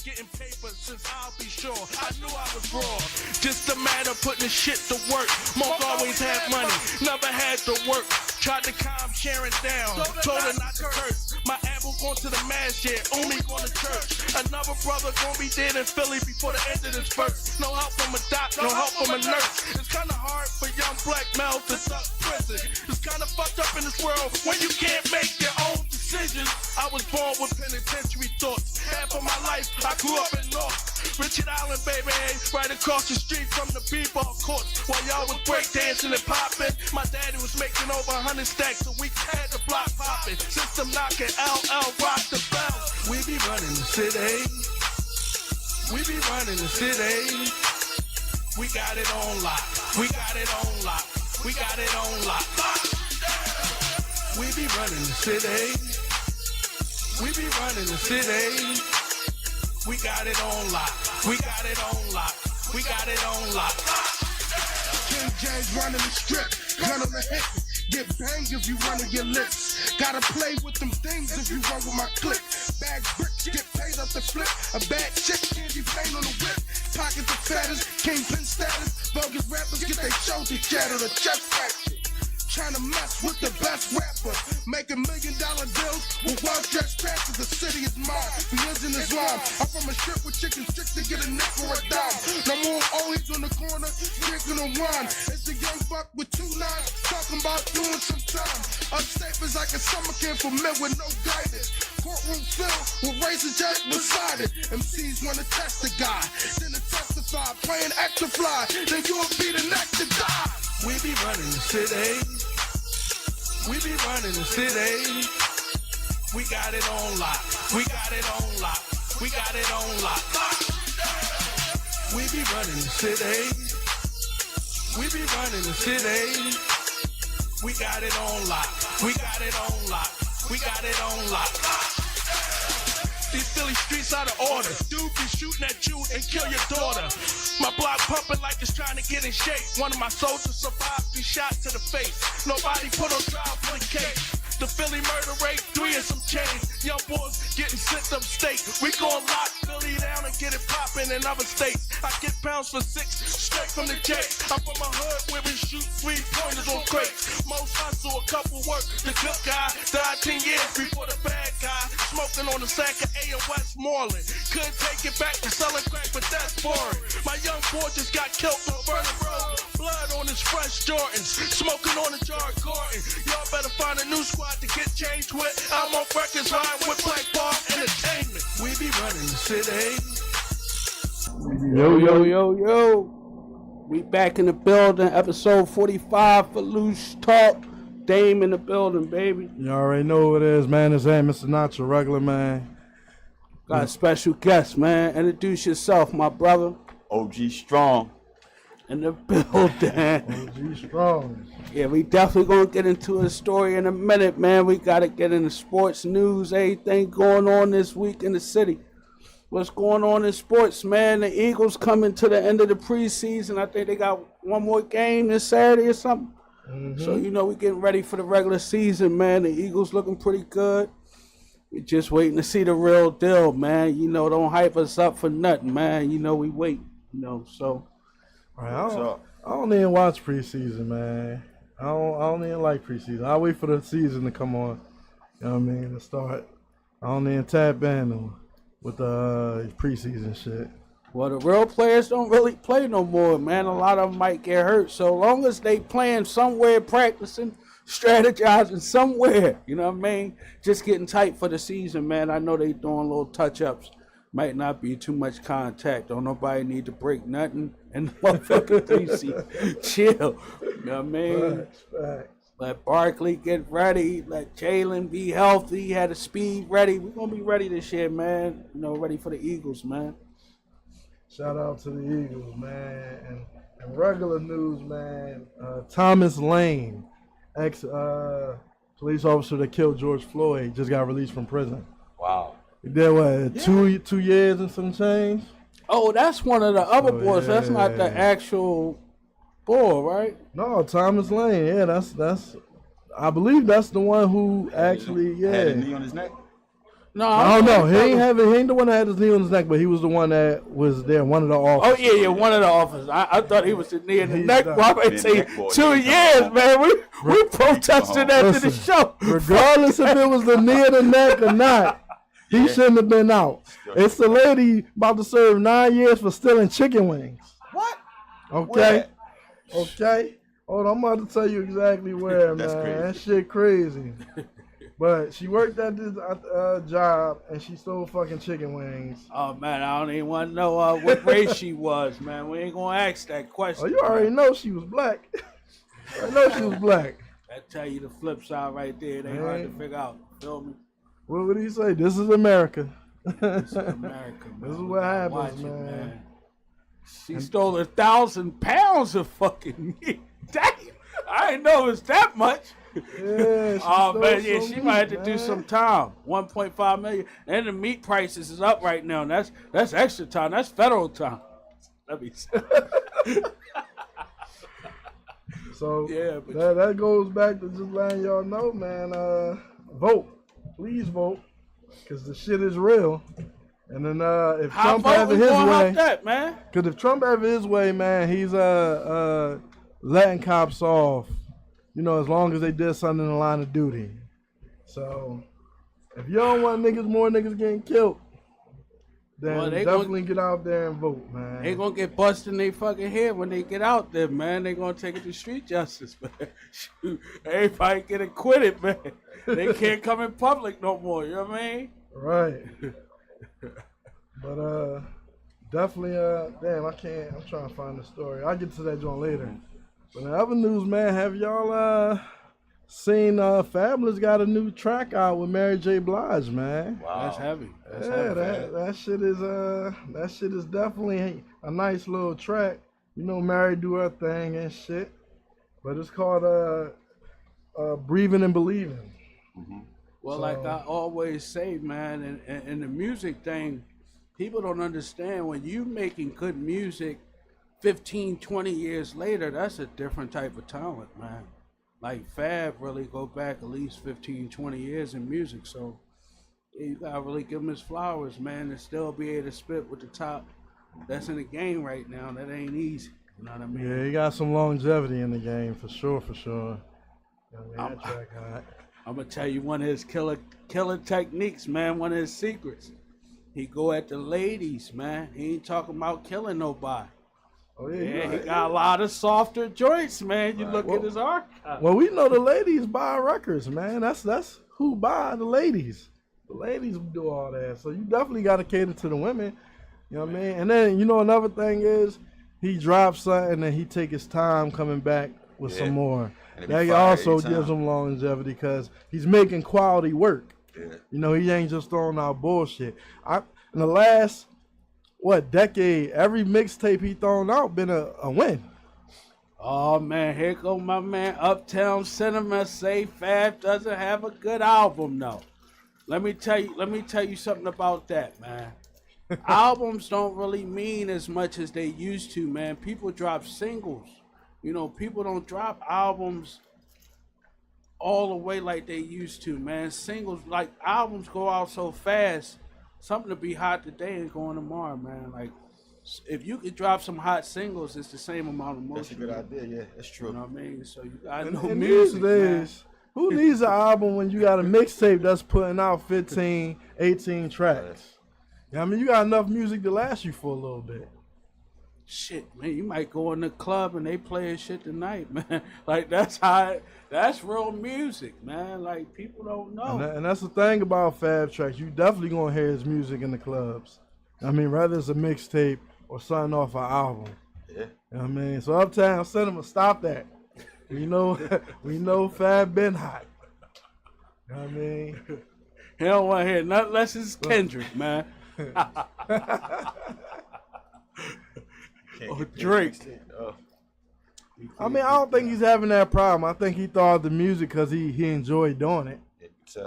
getting paper since I'll be sure. I knew I was raw. Just a matter of putting the shit to work. Most always had money, never had to work. Tried to calm Sharon down, told her not to curse. My apple going to the mass, yeah, Umi going to church. Another brother gonna be dead in Philly before the end of this verse. No help from a doctor, no help from a nurse. It's kinda hard for young black males to duck prison. It's kinda fucked up in this world when you can't make your own decisions. I was born with penitentiary thoughts. Half of my life, I grew up in North. Richard Island, baby, right across the street from the b-ball courts. While y'all was breakdancing and popping, my daddy was making over 100 stacks a week, had the block popping. System knocking, LL rock the bell. We be running the city. We be running the city. We got it on lock. We got it on lock. We got it on lock. We be running the city. We be running the city. We got it on lock. We got it on lock. We got it on lock. King James running the strip, gun on the hip. Get banged if you run on your lips. Gotta play with them things if you run with my click. Bag bricks, get paid up the flip. A bad chick can't be playing on the whip. Pocket the fattest, kingpin status. Bogus rappers get their shoulders shattered, a chest fracture. Trying to mess with the best rapper. Making $1 million deals with well-dressed pastors. The city is mine, religion is Islam. I'm from a strip with chicken strips to get a neck or a dime. No more always on the corner, drinking a wine. It's the young buck with 2 nines, talking about doing some time. Upstate is like a summer camp for men with no guidance. Courtroom filled with razor jack beside it. MCs wanna test the guy, then to testify, playing extra fly. Then you'll be the next to die. We be running the city. We be running the city. We got it on lock. We got it on lock. We got it on lock. We be running the city. We be running the city. We got it on lock. We got it on lock. We got it on lock. These Philly streets out of order. Dude be shooting at you and kill your daughter. My block pumping like it's trying to get in shape. One of my soldiers survived 3 shots to the face. Nobody put on trial for the case. The Philly murder rate, 3 and some change. Young boys getting sent upstate. We gon' lock Philly down and get it poppin' in other states. I get pounds for 6 straight from the J. I'm from a hood where we shoot 3-pointers on crates. Most hustle, a couple work. The good guy died 10 years before the bad guy. Smoking on the sack of A in Westmoreland. Couldn't take it back to selling crack, but that's boring. My young boy just got killed on Vernon Road. Blood on his fresh Jordans. Smoking on the jar Gordon. Y'all better find a new squad to get changed with. I'm on records riding with Black Bar Entertainment. We be running the city. Yo, yo, yo, yo. We back in the building. Episode 45, Filoosh Talk. Dame in the building, baby. You already know who it is, man. It's Mr. Not Your Regular, man. Got a special guest, man. Introduce yourself, my brother. OG Strong. In the building. OG Strong. Yeah, we definitely gonna get into a story in a minute, man. We gotta get into sports news, everything going on this week in the city. What's going on in sports, man? The Eagles coming to the end of the preseason. I think they got one more game this Saturday or something. Mm-hmm. So, you know, we getting ready for the regular season, man. The Eagles looking pretty good. We're just waiting to see the real deal, man. You know, don't hype us up for nothing, man. You know, we wait, you know, so. Right, I don't even watch preseason, man. I don't even like preseason. I wait for the season to come on. You know what I mean? To start. I don't even tap in with the preseason shit. Well, the real players don't really play no more, man. A lot of them might get hurt. So long as they playing somewhere, practicing, strategizing somewhere, you know what I mean? Just getting tight for the season, man. I know they doing little touch-ups. Might not be too much contact. Don't nobody need to break nothing in the motherfucking preseason. Chill. You know what I mean? Facts. Let Barkley get ready. Let Jalen be healthy. Had the speed ready. We're going to be ready this year, man. You know, ready for the Eagles, man. Shout out to the Eagles, man. And regular news, man. Thomas Lane, ex-police officer that killed George Floyd, just got released from prison. Wow. He did what, 2 years and some change? Oh, that's one of the other boys. Yeah. That's not the actual boy, right? No, Thomas Lane. Yeah, that's. I believe that's the one who actually, Had a knee on his neck? No, I don't know. He ain't the one that had his knee on his neck, but he was the one that was there, one of the officers. Oh yeah, one of the officers. I thought he was the knee in the neck. done. Well, I say 2 years, man. We protested after the show. Regardless if it was the knee of the neck or not, he shouldn't have been out. It's the lady about to serve 9 years for stealing chicken wings. What? Okay. Okay. Hold on, I'm about to tell you exactly where, That's man. crazy. That shit crazy. But she worked at this job and she stole fucking chicken wings. Oh man, I don't even want to know what race she was, man. We ain't gonna ask that question. Oh, you already know she was black. I know she was black. I tell you the flip side right there. It ain't hard to figure out. Feel me? What would he say? This is America. This is America, man. This is what happens, Watch it, man. She stole 1,000 pounds of fucking meat. Damn, I didn't know it was that much. Yeah, Oh man, yeah, some she meat, might have to man. do some time. 1.5 million, and the meat prices is up right now. And that's extra time. That's federal time. Let me see. So Yeah, but that goes back to just letting y'all know, man. Vote, please vote, because the shit is real. And then if how Trump have vote it we his going way, off that, man? because if Trump have it his way, man, he's letting cops off. You know, as long as they did something in the line of duty. So if you don't want more niggas getting killed, then Well, they definitely get out there and vote, man. They gonna get busted in their fucking head when they get out there, man. They gonna take it to street justice, man. Shoot, everybody get acquitted, man. They can't come in public no more. You know what I mean? Right. But definitely damn, I'm trying to find the story. I'll get to that joint later. But in other news, man, have y'all seen Fabulous got a new track out with Mary J. Blige, man? Wow. That's heavy. That's Yeah, heavy. that shit is definitely a nice little track. You know, Mary do her thing and shit. But it's called Breathing and Believing. Well, like I always say, man, and the music thing, people don't understand when you making good music 15, 20 years later, that's a different type of talent, man. Like Fab really go back at least 15, 20 years in music. So yeah, you gotta really give him his flowers, man, and still be able to spit with the top that's in the game right now. That ain't easy. You know what I mean? Yeah, he got some longevity in the game for sure, for sure. That track hot. I'm gonna tell you one of his killer techniques, man. One of his secrets. He go at the ladies, man. He ain't talking about killing nobody. Oh yeah, Yeah, he got a lot of softer joints, man. You look at his archive. Well, we know the ladies buy records, man. That's who buy the ladies. The ladies do all that. So you definitely got to cater to the women. You know what I mean? And then, you know, another thing is he drops something and he take his time coming back with some more. And it be That fire also every time. gives him longevity because he's making quality work. Yeah. You know, he ain't just throwing out bullshit. In the last, decade, every mixtape he thrown out been a win. Oh man, here go my man Uptown Cinema say Fab doesn't have a good album though. Let me tell you something about that, man. Albums don't really mean as much as they used to, man. People drop singles. You know, people don't drop albums all the way like they used to, man. Singles, like albums go out so fast. Something to be hot today and going tomorrow, man. Like, if you could drop some hot singles, it's the same amount of motion. That's a good idea. Yeah, that's true. You know what I mean? So you gotta know And music, these days, who needs an album when you got a mixtape that's putting out 15, 18 tracks? I mean, you got enough music to last you for a little bit. Shit, man, you might go in the club and they playing shit tonight, man. Like that's real music, man. Like people don't know. And that's the thing about Fab tracks. You definitely gonna hear his music in the clubs. I mean, whether it's a mixtape or something off an album. Yeah. You know what I mean? So Uptown Cinema, stop that. We know Fab been hot. You know what I mean? He don't want to hear nothing less it's Kendrick, man. Or Drake. I mean, I don't think he's having that problem. I think he thought of the music because he enjoyed doing it.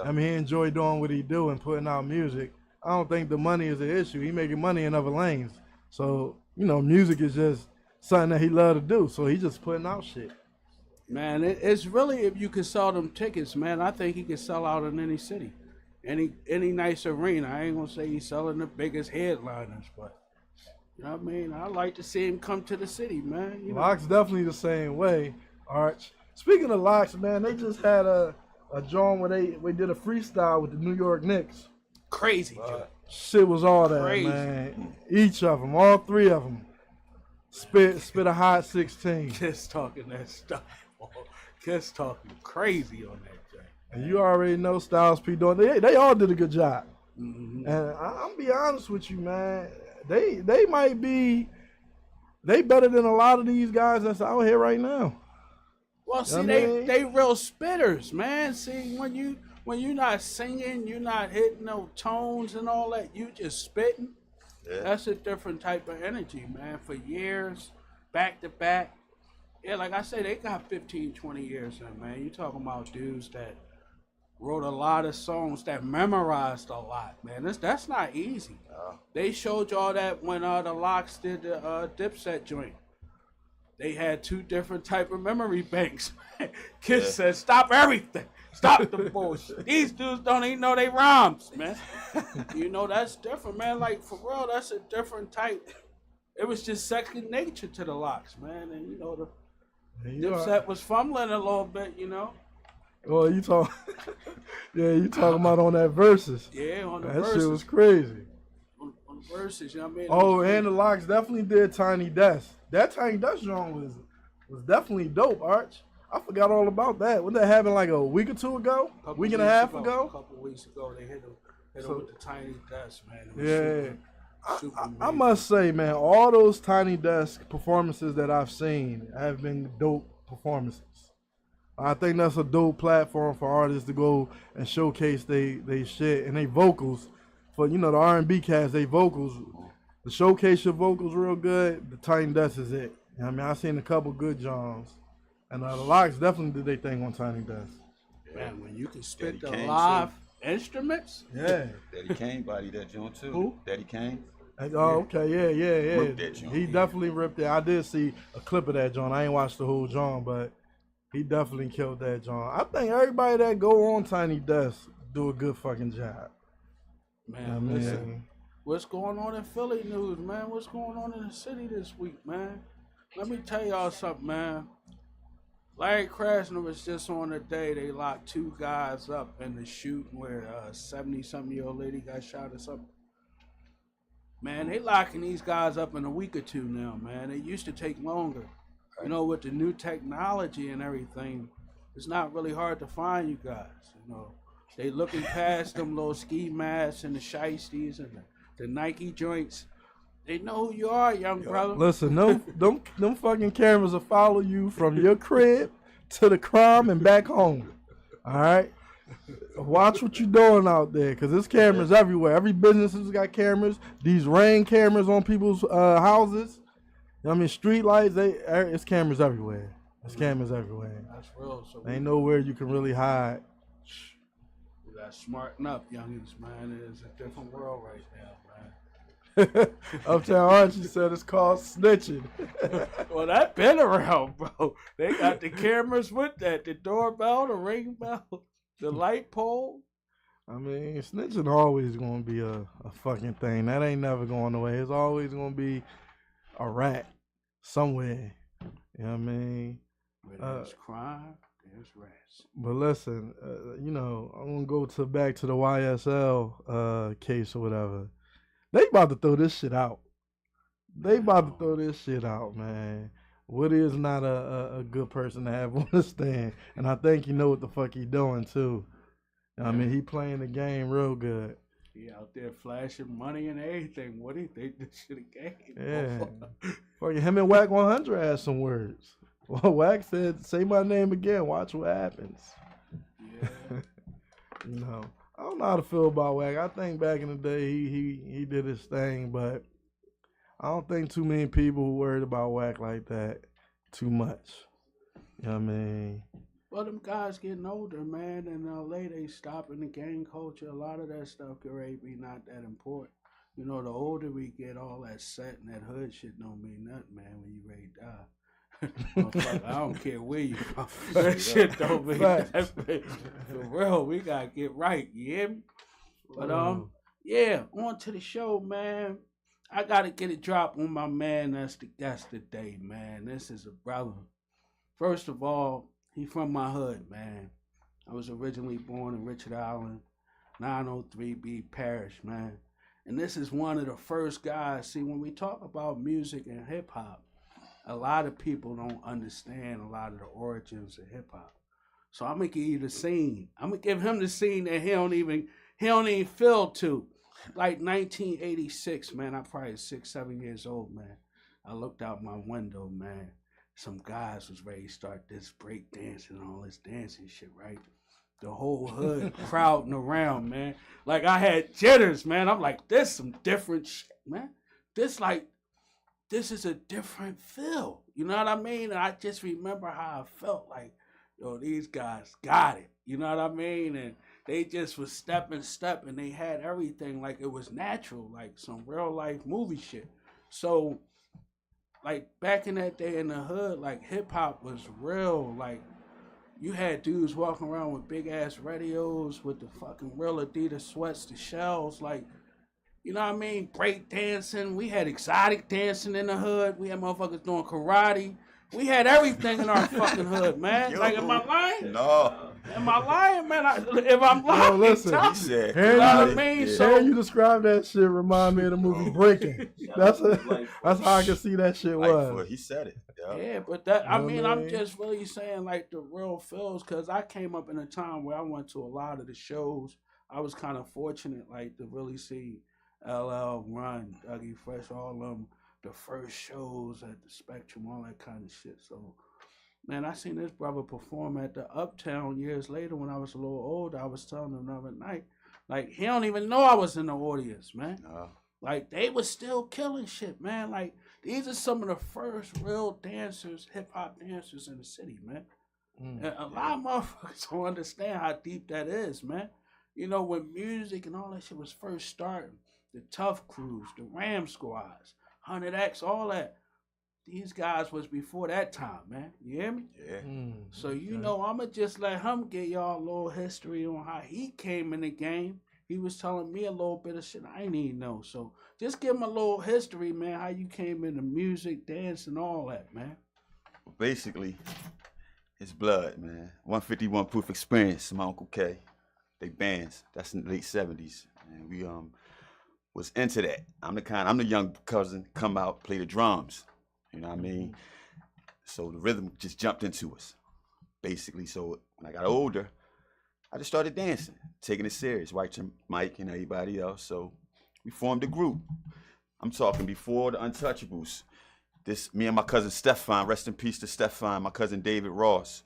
I mean, he enjoyed doing what he do and putting out music. I don't think the money is an issue. He making money in other lanes. So, you know, music is just something that he love to do. So he just putting out shit. Man, it's really if you can sell them tickets, man. I think he can sell out in any city. any nice arena. I ain't gonna say he's selling the biggest headliners, but you know what I mean. I like to see him come to the city, man. You know? Locks definitely the same way. Arch. Speaking of Locks, man, they just had a joint where they did a freestyle with the New York Knicks. Crazy, Joe. Shit was all that, Crazy. man. Each of them, all three of them, spit a hot 16. Kiss talking that stuff. Kiss talking crazy on that thing. And you already know Styles P doing. They all did a good job. Mm-hmm. And I'm be honest with you, man. They might be. They better than a lot of these guys that's out here right now. Well, see, they real spitters, man. See, when you're not singing, you're not hitting no tones and all that, you just spitting. Yeah. That's a different type of energy, man. For years, back to back. Yeah, like I say, they got 15, 20 years in, man. You talking about dudes that wrote a lot of songs, that memorized a lot, man. That's not easy. They showed y'all that when the Locks did the Dipset joint. They had two different type of memory banks. Kiss said, stop everything. Stop the bullshit. These dudes don't even know they rhymes, man. You know, that's different, man. Like, for real, that's a different type. It was just second nature to the Locks, man. And, you know, the Dipset was fumbling a little bit, you know. Well, you talking about on that Versus. Yeah, on the that Versus. That shit was crazy. On Versus, you know what I mean? Oh, and the Locks definitely did Tiny Desk. That Tiny Desk joint was definitely dope, Arch. I forgot all about that. When that happened like a week or two ago? Week and a half ago? A couple weeks ago, they hit them with the Tiny Desk, man. Yeah. I must say, man, all those Tiny Desk performances that I've seen have been dope performances. I think that's a dope platform for artists to go and showcase they shit and they vocals. For, you know, the R&B cast, they vocals, the showcase your vocals real good, the Tiny Desk is it. You know what I mean? I've seen a couple good Johns. And the Locks definitely did their thing on Tiny Desk. Man, when you can spit the live instruments. Yeah. Daddy Kane body that joint too. Who? Daddy Kane. Oh, okay, yeah. Ripped that joint. He definitely ripped it. I did see a clip of that joint. I ain't watched the whole joint, but he definitely killed that joint. I think everybody that go on Tiny Desk do a good fucking job. Man, listen, what's going on in Philly news, man? What's going on in the city this week, man? Let me tell y'all something, man. Larry Krasner was just on the day they locked two guys up in the shooting where a 70-something-year-old lady got shot or something. Man, they locking these guys up in a week or two now, man. It used to take longer. You know, with the new technology and everything, it's not really hard to find you guys, you know. They looking past them little ski masks and the shiesties and the Nike joints. They know who you are, young brother. Listen, them fucking cameras will follow you from your crib to the crime and back home. All right? Watch what you're doing out there, because there's cameras everywhere. Every business has got cameras. These Ring cameras on people's houses. I mean, street lights, it's cameras everywhere. There's cameras everywhere. That's real. So ain't nowhere you can really hide. You got to smarten up, youngins, man. It is a different world right now, man. Uptown Archie said it's called snitching. Well, that been around, bro. They got the cameras with that. The doorbell, the ring bell, the light pole. I mean, snitching always going to be a fucking thing. That ain't never going away. It's always going to be a rat somewhere. You know what I mean? Where there's crime, there's rats. But listen, you know, I'm going to go back to the YSL case or whatever. They about to throw this shit out. They about to throw this shit out, man. Woody is not a good person to have on the stand. And I think you know what the fuck he doing, too. I mean, he playing the game real good. He out there flashing money and everything. What do you think this shit a game? Yeah. Fucking him and Wack 100 had some words. Well, Wack said, say my name again. Watch what happens. Yeah. You know. I don't know how to feel about Wack. I think back in the day he did his thing, but I don't think too many people worried about Wack like that too much. You know what I mean? Well, them guys getting older, man. In LA, they stopping the gang culture. A lot of that stuff could really be not that important. You know, the older we get, all that set and that hood shit don't mean nothing, man, when you ready to die. I don't care where you from. That shit don't mean nothing. For real, we gotta get right, you hear me? But yeah, on to the show, man. I gotta get a drop on my man. That's the guest today, man. This is a brother. First of all, he from my hood, man. I was originally born in Richard Island, 903B Parish, man. And this is one of the first guys. See, when we talk about music and hip hop, a lot of people don't understand a lot of the origins of hip hop. So I'm gonna give you the scene. I'm gonna give him the scene that he don't even feel to. Like 1986, man. I'm probably 6, 7 years old, man. I looked out my window, man. Some guys was ready to start this break dancing and all this dancing shit, right? The whole hood crowding around, man. Like I had jitters, man. I'm like, this some different shit, man. This is a different feel. You know what I mean? And I just remember how I felt like, yo, these guys got it. You know what I mean? And they just was stepping. They had everything like it was natural, like some real life movie shit. So, like back in that day in the hood, like hip hop was real. Like you had dudes walking around with big ass radios with the fucking real Adidas sweats, the shells, like, you know what I mean? Break dancing. We had exotic dancing in the hood. We had motherfuckers doing karate. We had everything in our fucking hood, man. Yo, like, am I lying? No. Am I lying, man? If I'm lying, Yo, listen. tell me. He said, You know what I mean? yeah. So Hearing you describe that shit remind me of the movie Breaking. That's how I can see that shit was. He said it. yeah, but that I You know mean, what I I'm mean? just really saying like the real feels because I came up in a time where I went to a lot of the shows. I was kind of fortunate, like to really see LL Run, Dougie Fresh, all of them, the first shows at the Spectrum, all that kind of shit. So, man, I seen this brother perform at the Uptown years later when I was a little older. I was telling him the other night, like, he don't even know I was in the audience, man. Like, they was still killing shit, man. Like, these are some of the first real dancers, hip-hop dancers in the city, man. And a lot of motherfuckers don't understand how deep that is, man. You know, when music and all that shit was first starting, the Tough Crews, the Ram Squads, 100X, all that. These guys was before that time, man. You hear me? Yeah. So, you know, I'm going to just let him get y'all a little history on how he came in the game. He was telling me a little bit of shit I ain't even know. So, just give him a little history, man, how you came into music, dance, and all that, man. Basically, it's blood, man. 151 Proof Experience, my Uncle K. They bands. That's in the late 70s. And we was into that. I'm the young cousin, come out, play the drums. You know what I mean? So the rhythm just jumped into us, basically. So when I got older, I just started dancing, taking it serious, watching Mike and everybody else. So we formed a group. I'm talking before the Untouchables. Me and my cousin Stefan, rest in peace to Stefan, my cousin David Ross.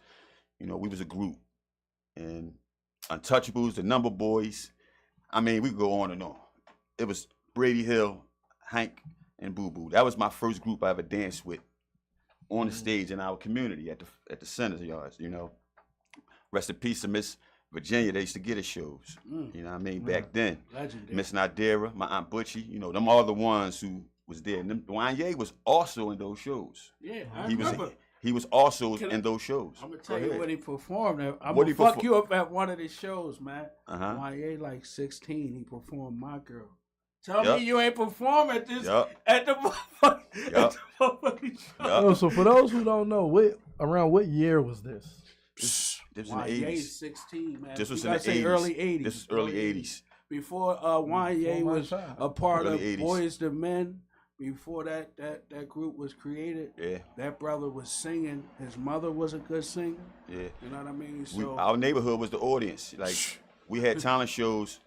You know, we was a group. And Untouchables, the Number Boys. I mean, we could go on and on. It was Brady Hill, Hank, and Boo Boo. That was my first group I ever danced with on the stage in our community at the Center Yards, you know. Rest in peace to Miss Virginia. They used to get us shows, you know what I mean, back then. Legendary. Miss Nadira, my Aunt Butchie, you know, them all the ones who was there. And Wanye was also in those shows. Yeah, I remember. He was also in those shows. I'm going to tell you when he performed. I'm What going he to fuck you up at one of the shows, man. Wanye, like 16, he performed My Girl. Tell me you ain't perform at this at the motherfucking show. So for those who don't know, around what year was this? This was in the Wanye 80s. 16, man. This was You in gotta the say 80s. early 80s. This was early 80s. Before Wanye was a part Early of 80s. Boys to Men, before that group was created, that brother was singing. His mother was a good singer. Yeah. You know what I mean? So Our neighborhood was the audience. Like, we had talent shows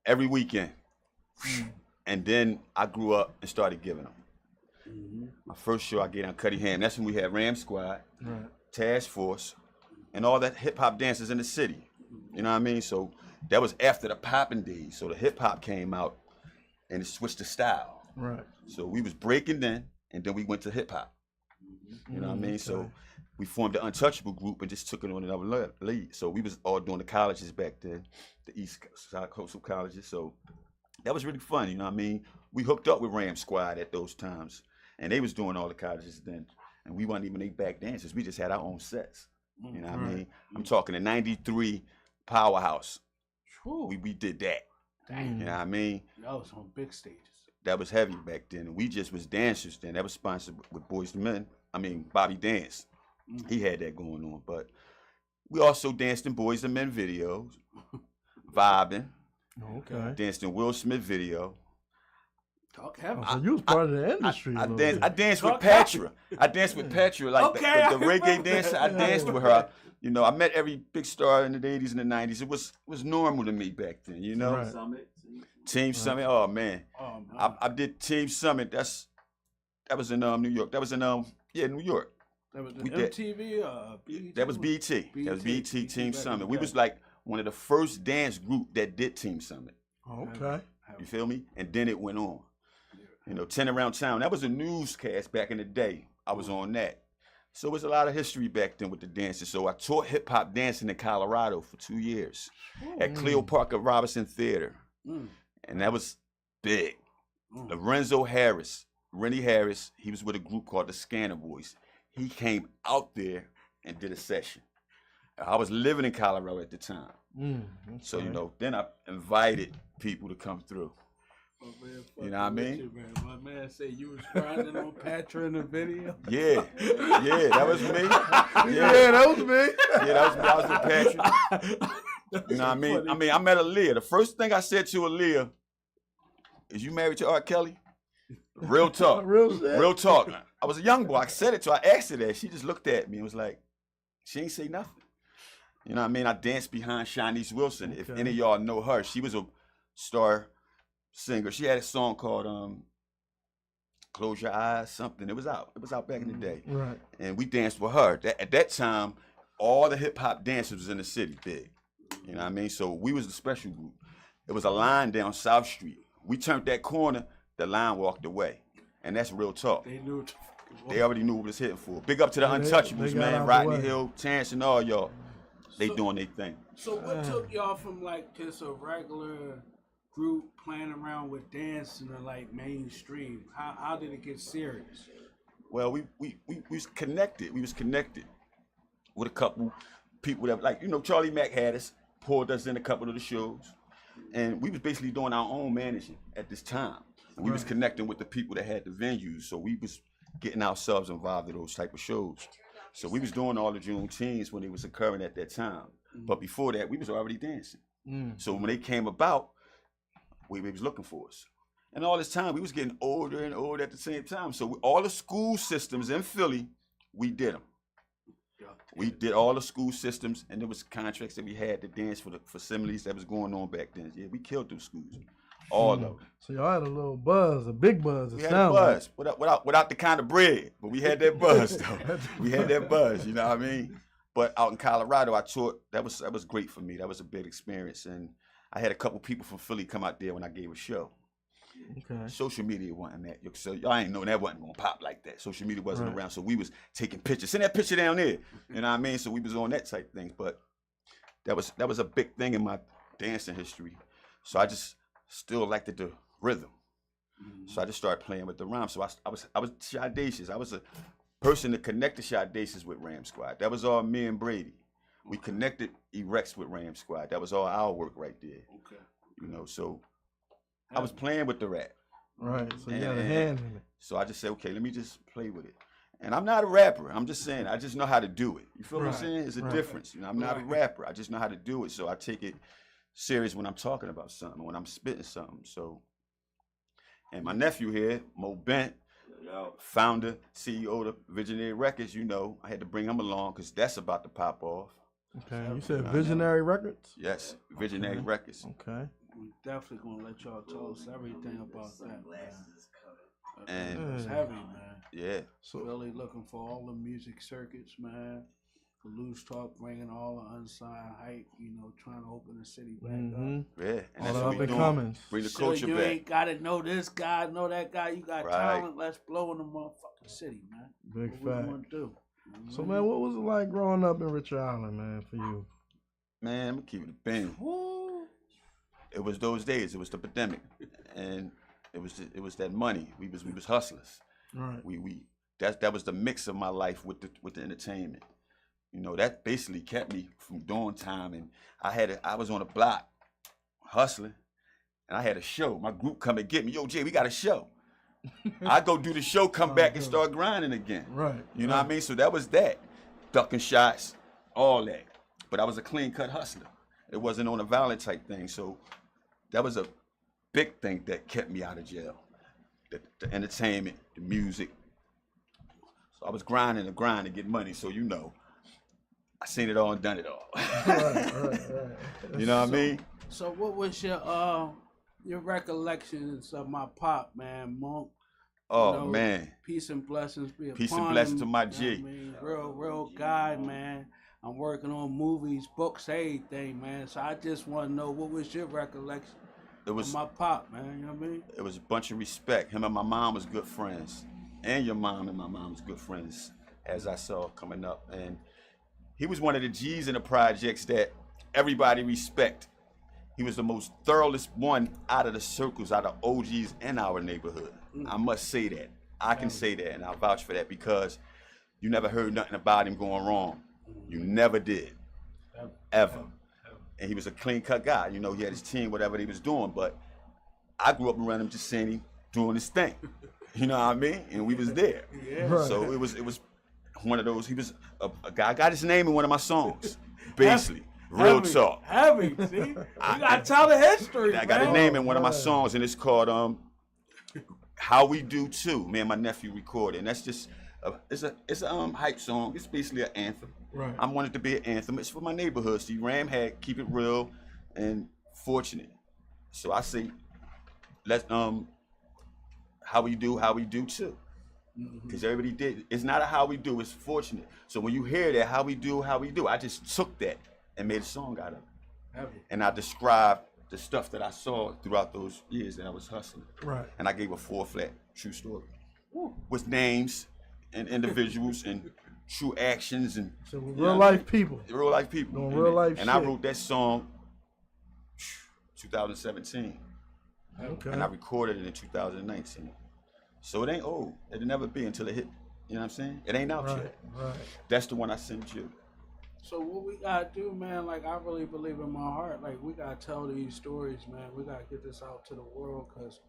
every weekend. And then I grew up and started giving them. My first show I gave on Cuddy Ham. That's when we had Ram Squad, Task Force, and all that hip hop dancers in the city. You know what I mean? So that was after the popping days. So the hip hop came out and it switched the style. Right. So we was breaking then, and then we went to hip hop. You know what I mean? So we formed the Untouchable group and just took it on another lead. So we was all doing the colleges back then, the East Side Coastal colleges. So that was really fun, you know what I mean? We hooked up with Ram Squad at those times, and they was doing all the colleges then, and we weren't even they back dancers. We just had our own sets, you know what I mean? I'm talking the '93 Powerhouse. Ooh. We did that. Dang. You know what I mean? That was on big stages. That was heavy back then. And we just was dancers then. That was sponsored with Boys to Men. I mean, Bobby Dance. He had that going on. But we also danced in Boys to Men videos, vibing. Okay. Danced in Will Smith video. Talk heavy. So you was part of the industry. I danced with Talk Petra. I danced with Petra, like Okay, the reggae dancer. I danced with her. You know, I met every big star in the 80s and the 90s. It was normal to me back then, you know? Right. Team Summit, oh man. Oh, man. I did Team Summit. That was in New York. That was in New York. That was we MTV, BET? That was BT. That was BT Team Summit. We was like one of the first dance group that did Team Summit. Okay. You feel me? And then it went on. You know, 10 Around Town. That was a newscast back in the day. I was on that. So it was a lot of history back then with the dancing. So I taught hip hop dancing in Colorado for 2 years at Cleo Parker Robinson Theater. And that was big. Lorenzo Harris, Rennie Harris, he was with a group called the Scanner Boys. He came out there and did a session. I was living in Colorado at the time. So, you know, then I invited people to come through. You know what I mean? My man said you was grinding on Patra in the video. Yeah, that was me. Yeah, that was me. Yeah, that was me. I was with Patrick. You know what I mean? I met Aaliyah. The first thing I said to Aaliyah is, "You married to R. Kelly?" Real talk. Real talk. I was a young boy. I said it to her. I asked her that. She just looked at me and was like, she ain't say nothing. You know what I mean? I danced behind Shanice Wilson. Okay. If any of y'all know her, she was a star singer. She had a song called Close Your Eyes, something. It was out back in the day. Right. And we danced with her. At that time, all the hip hop dancers was in the city, big. You know what I mean? So we was the special group. It was a line down South Street. We turned that corner, the line walked away. And that's real talk. They knew. They already knew what it was hitting for. Big up to the Untouchables, man. Rodney Hill, Terrence, and all y'all. They doing their thing. So what took y'all from like just a regular group playing around with dancing to like mainstream? How did it get serious? Well, we was connected. We was connected with a couple people that, like, you know, Charlie Mack had us, pulled us in a couple of the shows, and we was basically doing our own managing at this time. And we was connecting with the people that had the venues, so we was getting ourselves involved in those type of shows. So we was doing all the Juneteens when it was occurring at that time. But before that, we was already dancing. So when they came about, we was looking for us. And all this time, we was getting older and older at the same time. So all the school systems in Philly, we did them. We did all the school systems, and there was contracts that we had to dance for the facilities that was going on back then. Yeah, we killed those schools. All of them. So y'all had a little buzz, a big buzz. We had a buzz, without the kind of bread, but we had that buzz though. We had that buzz, you know what I mean? But out in Colorado, I taught. That was great for me. That was a big experience, and I had a couple people from Philly come out there when I gave a show. Okay. Social media wasn't that. So y'all ain't know that wasn't gonna pop like that. Social media wasn't around, so we was taking pictures. Send that picture down there. You know what I mean? So we was on that type thing. But that was a big thing in my dancing history. So I just still liked the rhythm. So I just started playing with the rhyme. So I was Shadacious. I was a person that connected Shadacious with Ram Squad. That was all me and Brady. We connected Erex with Ram Squad. That was all our work right there. Okay. You know, so I was playing with the rap. Right. So you had a hand in it. So I just said, okay, let me just play with it. And I'm not a rapper. I'm just saying, I just know how to do it. You feel what I'm saying? It's a difference. You know, I'm not a rapper. I just know how to do it. So I take it serious when I'm talking about something, when I'm spitting something. So, and my nephew here, Mo Bent, founder, CEO of Visionary Records, you know, I had to bring him along because that's about to pop off. Okay, you said Visionary Records? Yes, Visionary Records. Okay. We're definitely gonna let y'all tell us everything about that, man. And it's heavy, man. Yeah. So really looking for all the music circuits, man. Filoosh Talk, bringing all the unsigned hype, you know, trying to open the city back up. Yeah, and all the up and comings. Bring the culture you back. You ain't gotta know this guy, know that guy. You got talent. Let's blow in the motherfucking city, man. Big fact. What we want to do. So, man, what was it like growing up in Richard Island, man, for you? Man, I'm gonna keep it a bang. It was those days. It was the pandemic, and it was that money. We was hustlers. Right. That was the mix of my life with the entertainment. You know, that basically kept me from doing time. And I was on a block hustling, and I had a show. My group come and get me. Yo, Jay, we got a show. I go do the show, come back and start grinding again. Right. You know what I mean? So that was that. Ducking shots, all that. But I was a clean cut hustler. It wasn't on a violent type thing. So that was a big thing that kept me out of jail. The entertainment, the music. So I was grinding and grinding to get money. So you know, I seen it all and done it all. Right. You know what I mean? So what was your recollections of my pop, man, Monk? Oh, You know, man. Peace and blessings be upon Peace and blessings him, to my you know G. what I mean? Real guy, man. I'm working on movies, books, everything, man. So I just want to know, what was your recollection of my pop, man? You know what I mean? It was a bunch of respect. Him and my mom was good friends. And your mom and my mom was good friends, as I saw coming up. And he was one of the G's in the projects that everybody respect. He was the most thoroughest one out of the circles, out of OGs in our neighborhood. I must say that. I can say that, and I'll vouch for that, because you never heard nothing about him going wrong. You never did. Ever. And he was a clean-cut guy. You know, he had his team, whatever he was doing, but I grew up around him just seeing him doing his thing. You know what I mean? And we was there. Yeah. Right. So it was one of those, he was a guy, I got his name in one of my songs, basically. Real talk. Heavy, see? You gotta tell the history, I got his man. name in one of my songs, and it's called How We Do Too. Me and my nephew recorded, and that's just it's a hype song. It's basically an anthem. Right. I wanted it to be an anthem. It's for my neighborhood. See, Ram had Keep It Real and Fortunate. So I say, let's how we do too. Because everybody did. It's not a how we do, it's fortunate. So when you hear that, how we do, I just took that and made a song out of it. And I described the stuff that I saw throughout those years that I was hustling. Right. And I gave a 4-flat true story with names and individuals and true actions and So real life people. real life people. Doing real life and I shit. wrote that song 2017. Okay. And I recorded it in 2019. So it ain't old. It'll never be until it hit. You know what I'm saying? It ain't out yet. Right. That's the one I sent you. So what we gotta do, man, like I really believe in my heart, like we gotta tell these stories, man. We gotta get this out to the world, because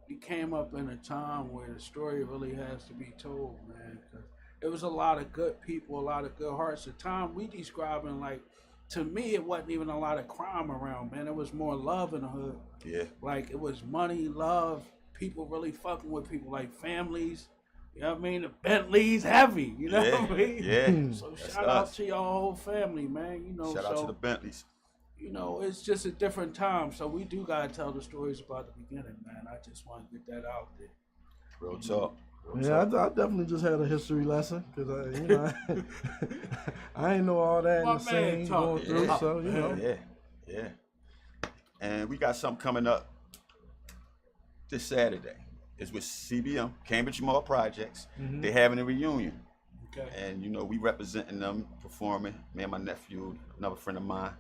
we came up in a time where the story really has to be told, man. Cause it was a lot of good people, a lot of good hearts. The time we describing, like, to me, it wasn't even a lot of crime around, man. It was more love in the hood. Yeah. Like, it was money, love, people really fucking with people, like families. You know what I mean? The Bentleys heavy, you know what I mean? Yeah. So That's shout out us. to your whole family, man. You know, Shout out to the Bentleys. you know, it's just a different time. So we do gotta tell the stories about the beginning, man. I just want to get that out there. Real talk. Yeah, I definitely just had a history lesson, because I ain't know all that in My the man scene talking. going through. So you know, Yeah. And we got something coming up this Saturday. It's with CBM, Cambridge Mall Projects. They having a reunion. Okay. And, you know, we representing them, performing. Me and my nephew, another friend of mine.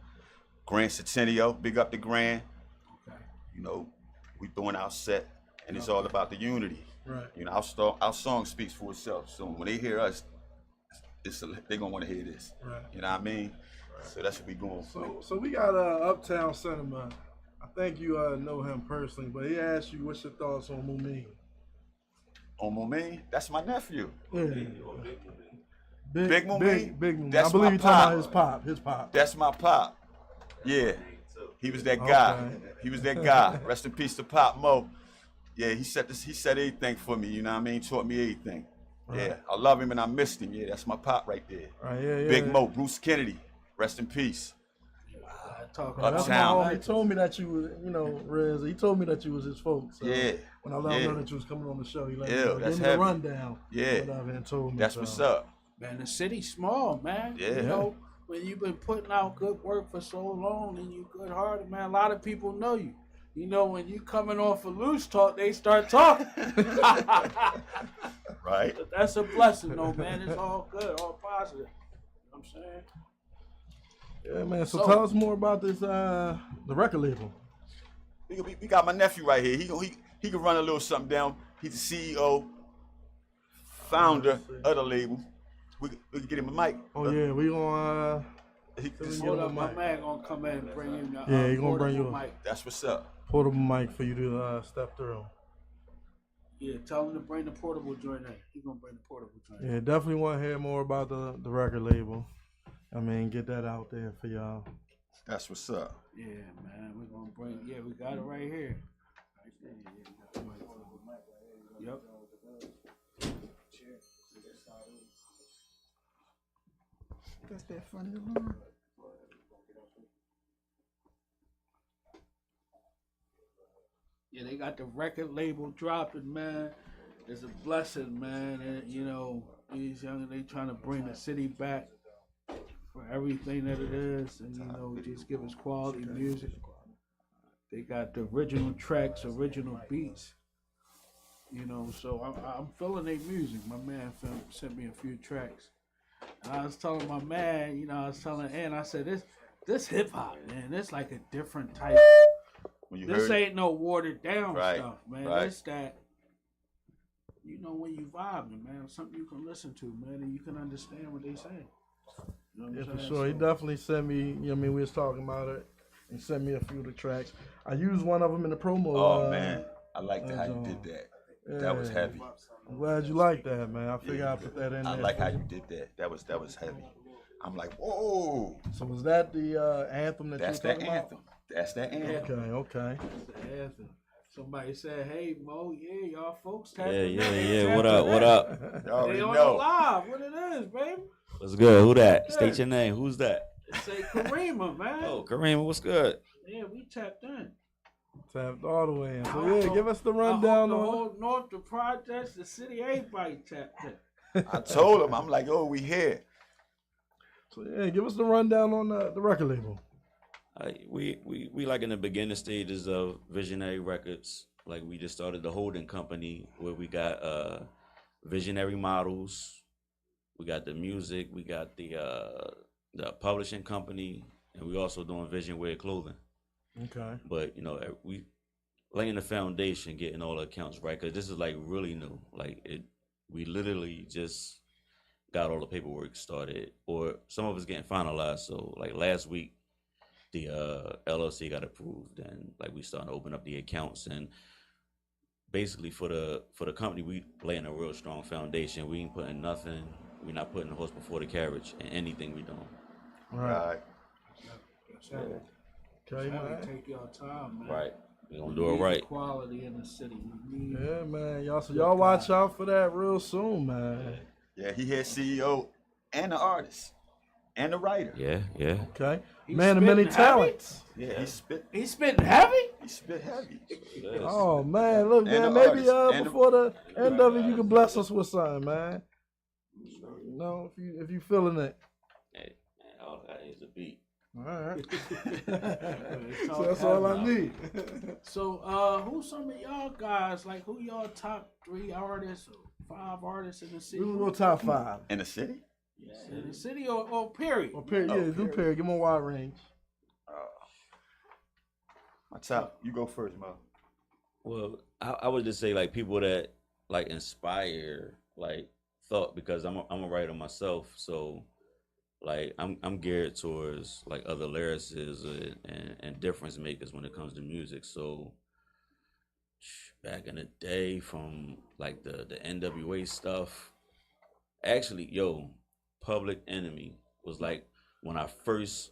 Grand Centennial, big up the Grand. Okay. You know, we doing our set, and it's all about the unity. right. You know, our song speaks for itself. So when they hear us, they're going to want to hear this. Right. You know what I mean? So that's what we going for. So we got Uptown Cinema. I think you know him personally, but he asked you what's your thoughts on Mumin. On Momin, that's my nephew. Yeah. Big Mumin? Big Mumin. That's I believe my you're talking pop. about his pop. That's my pop. Yeah. He was that guy. Okay. He was that guy. Rest in peace to Pop Mo. Yeah, he said everything for me, you know what I mean? Taught me everything. Yeah. I love him and I missed him. Yeah, that's my pop right there. Right, yeah. Big Mo, Bruce Kennedy. Rest in peace. Talk That's Uptown. my homie. He told me that you was, Riz. He told me that you was his folks. So Yeah. When I let him Yeah. know that you was coming on the show, he let me Yeah, know. that's Give me the heavy. rundown. Yeah. Whatever, and told me. That's so. what's up. Man, the city's small, man. Yeah. You know, when you've been putting out good work for so long and you good hearted, man, a lot of people know you. You know, when you coming on Filoosh Talk, they start talking. Right? But that's a blessing, though, man. It's all good, all positive. You know what I'm saying? Yeah, man. So So- tell us more about this, the record label. We got my nephew right here. He can run a little something down. He's the CEO, founder of the label. We can get him a mic. Oh yeah, we gonna Hold up, my man gonna come in and bring him the Yeah, he gonna bring portable you a mic. That's what's up. portable mic for you to step through. Yeah, tell him to bring the portable joint in. He gonna bring the portable joint. Yeah, definitely want to hear more about the record label. I mean, get that out there for y'all. That's what's up. Yeah, man, we're gonna bring. Yeah, we got it right here. Right there. Yeah, we got the mic. Yep. That's that funny alarm. Yeah, they got the record label dropping, man. It's a blessing, man. And you know, these young they trying to bring the city back for everything that it is, and you know, just give us quality music. They got the original tracks, original beats. You know, so I'm feeling their music. My man sent me a few tracks, and I was telling my man, you know, I was telling Ann, I said this hip hop, man, it's like a different type. When you This heard ain't no watered down Right, stuff, man. right. It's that, you know, when you vibing, man, something you can listen to, man, and you can understand what they say. You know what Yeah, I'm for saying? sure. He So- definitely sent me, you know what I mean, we was talking about it. He sent me a few of the tracks. I used one of them in the promo. Oh man, I like how you uh, did that. That was yeah. heavy. I'm glad you like that, man. I figured I'd put that in I there. like for how you. you did that. That was heavy. I'm like, whoa. So was that the anthem that That's you were that talking anthem. That's that anthem. about? Okay. That's the anthem. Somebody said, "Hey Mo, yeah, y'all folks Yeah, tapping yeah, in. yeah. Tapping What up? What in. up? You They already on the know. live. What it is, baby? What's good? Who that? Good. State your name. Who's that? It say Karima, man. Oh, Kareem, what's good? Yeah, we tapped in. Tapped all the way in. So I yeah, hope- give us the I rundown hope the on whole North, the projects, the city, everybody tapped in. I told him, I'm like, oh, we here. So yeah, give us the rundown on the record label. We like in the beginning stages of Visionary Records. Like we just started the holding company where we got visionary models, we got the music, we got the publishing company, and we also doing vision wear clothing. Okay. But you know, we laying the foundation, getting all the accounts right, because this is like really new. We literally just got all the paperwork started, or some of it's getting finalized. So like last week, the LLC got approved, and like we starting to open up the accounts, and basically for the company, we laying a real strong foundation. We ain't putting nothing. We're not putting the horse before the carriage in anything we doing. Right. That's how Okay, that's how man. we take your time, man. Right. We gonna We do it need right. Quality in the city. We need Yeah, man. Y'all watch out for that real soon, man. Yeah, he had CEO and the artist and the writer. Yeah, yeah. Okay. He's Man of many spitting heavy? talents. Yeah, he spit He's spitting heavy. heavy. Oh man, look, And man. the Maybe artist, and the- before the end of it, you can bless us with something, man. You know, if you feeling it. Hey, man, all that is a beat. All right. It's So that's all I need. So, who's some of y'all guys? Like, who y'all top 3 artists or 5 artists in the city? We will go top 5. In the city? Yeah, in the city or period? Well, period. Yeah, do period. Give them a wide range. My top. You go first, Mo. Well, I would just say like people that like inspire like thought, because I'm a writer myself, so like I'm geared towards like other lyricists and difference makers when it comes to music. So back in the day, from like the NWA stuff, actually, Public Enemy was like when I first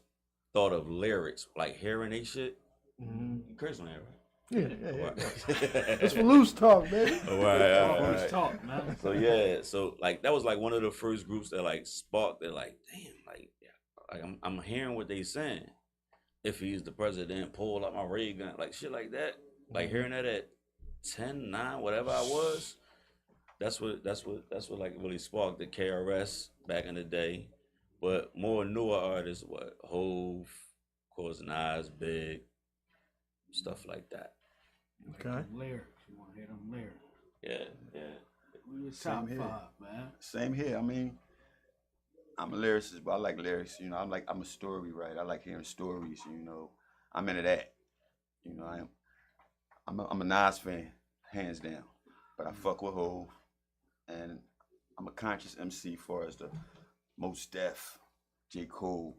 thought of lyrics, like hearing they shit. You curse on that, right? Yeah. It's Filoosh talk, baby. All right. First talk, man. So yeah, so like that was like one of the first groups that like sparked. They're like, damn, like I'm hearing what they saying. If he's the president, pull out my ray gun, like shit like that. Like hearing that at 10, 9, whatever I was. That's what like really sparked the KRS back in the day. But more newer artists, what Hove, of course, Nas, Big, stuff like that. Okay. Lyrics. You want to hear them lyrics? Yeah. We was top 5, here. man. Same here. I mean, I'm a lyricist, but I like lyrics. You know, I'm a story writer. I like hearing stories. You know, I'm into that. You know, I'm a Nas fan, hands down. But I fuck with Hov, and I'm a conscious MC as far as the Most Def, J. Cole.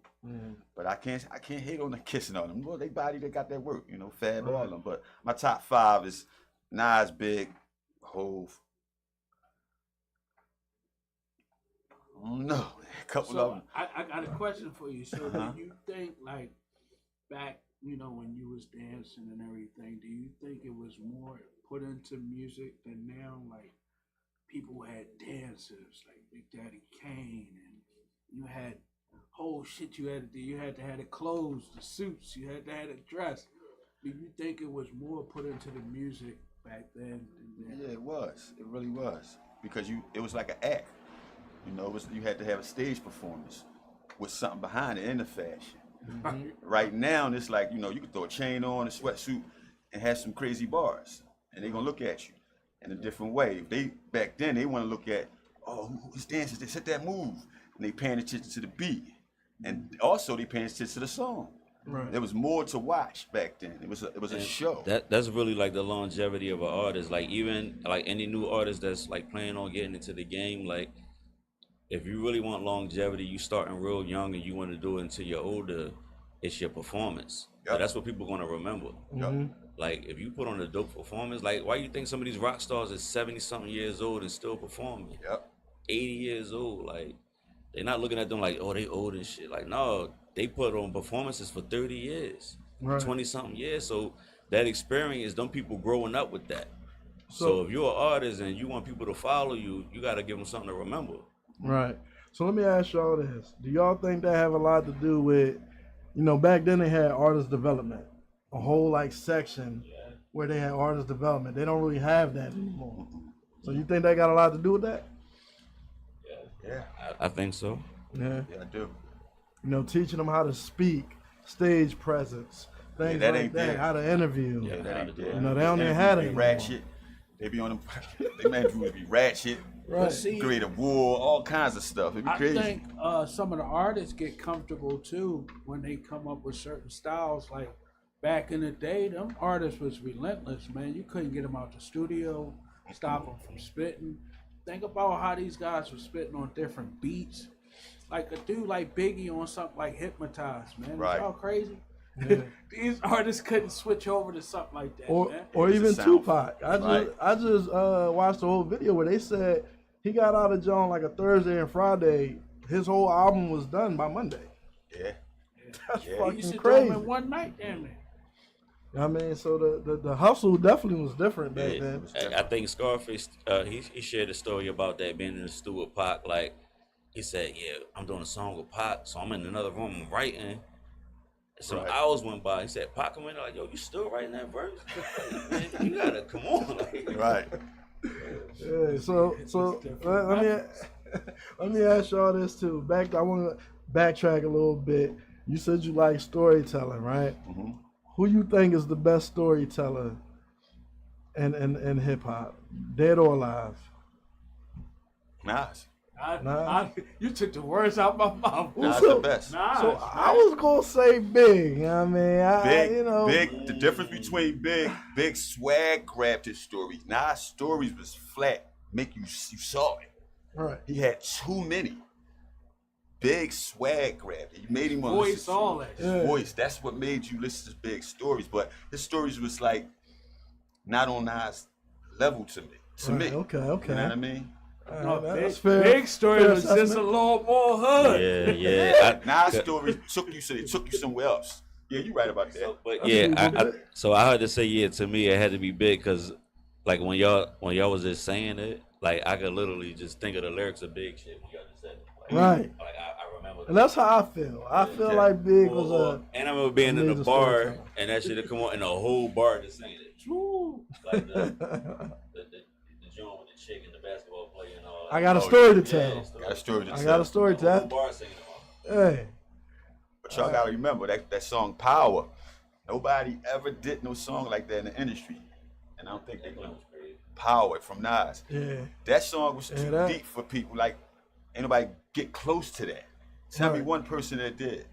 But I can't hate on the kissing on them. Well, they got that work, you know, Fab, all of them. But my top 5 is Nas, Big, Hove. I don't know. A couple of them. I got a question for you. So do you think, like, back, you know, when you was dancing and everything, do you think it was more put into music than now? Like, people had dancers, like Big Daddy Kane, and you had whole shit you had to do. You had to have the clothes, the suits, you had to have the dress. Do you think it was more put into the music back then than now? Yeah, it was. It really was. Because it was like an act. You know, you had to have a stage performance with something behind it in the fashion. Right now, it's like, you know, you can throw a chain on, a sweatsuit, and have some crazy bars. And they're going to look at you in a different way. Back then, they want to look at, oh, who's dancing? They set that move. And they paying attention to the beat. And also, they paying attention to the song. Right. There was more to watch back then. It was a show. That's really like the longevity of an artist. Like, even like any new artist that's like planning on getting into the game, like, if you really want longevity, you starting real young and you want to do it until you're older, it's your performance. So that's what people are going to remember. Like, if you put on a dope performance, like, why you think some of these rock stars are 70-something years old and still performing? 80 years old. Like, they're not looking at them like, oh, they old and shit. Like, no, they put on performances for 30 years, 20-something years. So that experience, them people growing up with that. So if you're an artist and you want people to follow you, you got to give them something to remember. Right. So let me ask y'all this. Do y'all think that have a lot to do with, you know, back then they had artist development, a whole like section where they had artist development. They don't really have that anymore. So you think that got a lot to do with that? Yeah. I think so. Yeah. Yeah, I do. You know, teaching them how to speak, stage presence, things that like ain't that, there. how to interview. Yeah, that ain't there. You know, they don't even have it. Ratchet. They be on them. They man do be ratchet. Right. See, create a war, all kinds of stuff. It'd be crazy. I think some of the artists get comfortable too when they come up with certain styles. Like back in the day, them artists was relentless, man. You couldn't get them out the studio, stop them from spitting. Think about how these guys were spitting on different beats. Like a dude like Biggie on something like Hypnotized, man. Right. Is y'all crazy? Yeah. These artists couldn't switch over to something like that, man. Or even sound. Tupac. I just watched the whole video where they said he got out of John like a Thursday and Friday. His whole album was done by Monday. Yeah. That's He used fucking to do crazy. them in one night, damn near. I mean, so the hustle definitely was different back then. I think Scarface, he shared a story about that being in the studio with Pac. Like, he said, yeah, I'm doing a song with Pac, so I'm in another room, I'm writing. And some hours went by. He said, Pac come in, like, yo, you still writing that verse? Man, you gotta come on. Like, Right. Yeah, so let me ask y'all this too. I want to backtrack a little bit. You said you like storytelling, right? Mm-hmm. Who you think is the best storyteller in hip hop, dead or alive? Nas. You took the words out my mouth. Nas the best. So I was gonna say Big. You know what I mean, Big. The difference between Big swag grabbed his stories. Nas' stories was flat. Make you saw it. Right. He had too many. Big swag grabbed it. He made him Voice, all that. His voice. That's what made you listen to Big stories. But his stories was like not on Nas' level to me. Okay. You know what I mean? No, that's fair. Big story Fair was just a assessment. little more hood. yeah. Nas' story took you somewhere else. Yeah, you right about that. So, but yeah, I heard to say to me it had to be Big because like when y'all was just saying it, like I could literally just think of the lyrics of Big shit when y'all just said it. Like, Right. Like I remember. And that's how I feel. I feel like Big was a. And I remember being in the major bar storyteller. and that shit would come on and the whole bar just saying it. Like the joint with the chick and the basketball player and all that. I got a story to tell. Got a story to tell. I got a story to The whole tell. bar singing them all. Hey. But y'all gotta remember that song Power. Nobody ever did no song like that in the industry. And I don't think they will. Power from Nas. Yeah. That song was too that- deep for people. Like, ain't nobody get close to that. Tell me Right. one person that did.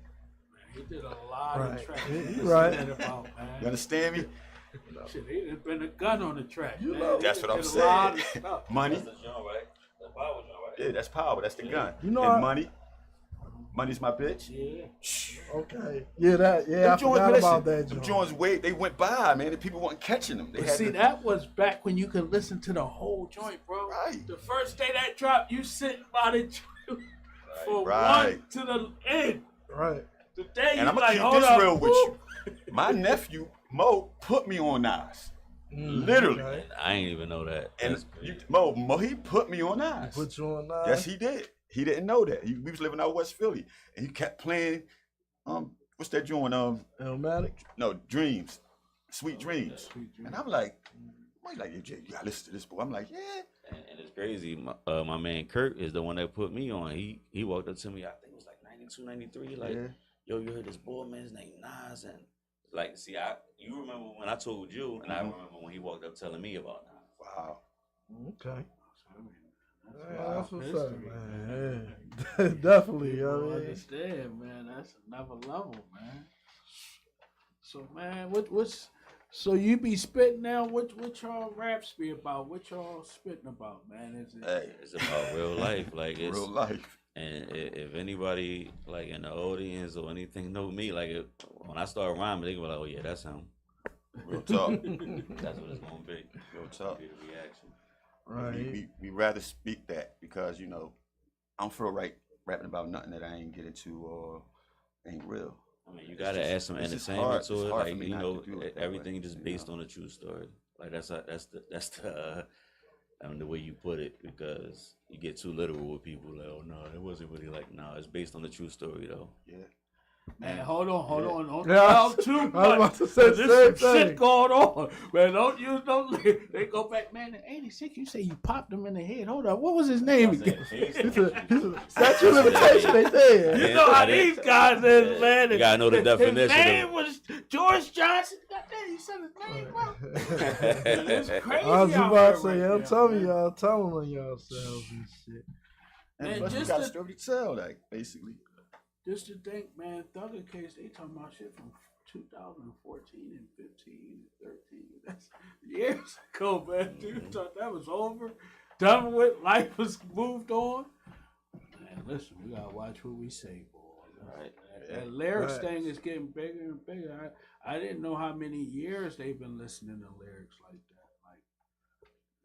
He did a lot Right. of tracks. You're right. About, man. You understand me? Shit, he done been a gun on the track. You man. know. He That's what I'm did a lot of saying. stuff. Money. That's the joint, right? The power joint, right? Yeah, that's Power. That's the gun. You know, and Money. Money's My Bitch. Yeah. Okay. Yeah, I forgot about that Them joint. joints they went by, man, and people weren't catching them. They But had see, to, that was back when you could listen to the whole joint, bro. Right. The first day that dropped, you sitting by the joint from Right. one to the end. Right. The day and you I'm like, gonna hold keep this up, real with woo. you. My nephew Mo put me on Nas, literally. Okay. I ain't even know that. And That's crazy. Mo, he put me on Nas. Put you on that. Yes, he did. He didn't know that. We was living out West Philly, and he kept playing. What's that joint? Illmatic. No, Dreams, Sweet Dreams. And I'm like, yo, Jay, you gotta listen to this boy. I'm like, yeah. And it's crazy. My man Kurt is the one that put me on. He walked up to me. I think it was like 92, 93. Like, Yeah. yo, you heard this boy, man? His name Nas. And like, see, you remember when I told you, and I remember when he walked up telling me about Nas. Wow. Okay. Yeah, that's what's up, man. Yeah. Definitely, You yo. understand, man. That's another level, man. So, man, what's so you be spitting now? What y'all raps be about? What y'all spitting about, man? Is it? Hey, It's about real life. Like, it's real life. And if anybody like in the audience or anything know me, like when I start rhyming, they go like, "Oh yeah, that's him." Real talk. That's what it's gonna be. Real talk. Be the reaction. Right. We rather speak that because I don't feel right rapping about nothing that I ain't get into or ain't real. I mean, you gotta add some it's just entertainment hard- to it's it, hard for like me you not know, to do it that everything way, just you based know? on a true story. Like that's the the way you put it, because you get too literal with people. Like, oh no, it wasn't really like. No, it's based on the true story though. Yeah. Man, hold on. Don't Yeah, tell too much. I was about to say the There's same some shit thing. going on. Man, they go back, man, in 86, you say you popped him in the head. Hold up, what was his name again? He's a statute of limitation, they say. You know how these guys is, man. You gotta know the His definition. name was George Johnson. Goddamn, you said his name, bro. It's crazy. I was out about there to say, right I'm now, telling man. y'all, telling on yourselves and shit. And Man, plus, you just got a the- story to tell, like, basically. Just to think, man, Thugger case, they talking about shit from 2014 and 15 and 13. That's years ago, man. Dude thought that was over, done with, life was moved on. Man, listen, we gotta watch what we say, boy. Right. That lyrics Right. thing is getting bigger and bigger. I didn't know how many years they've been listening to lyrics like that. Like,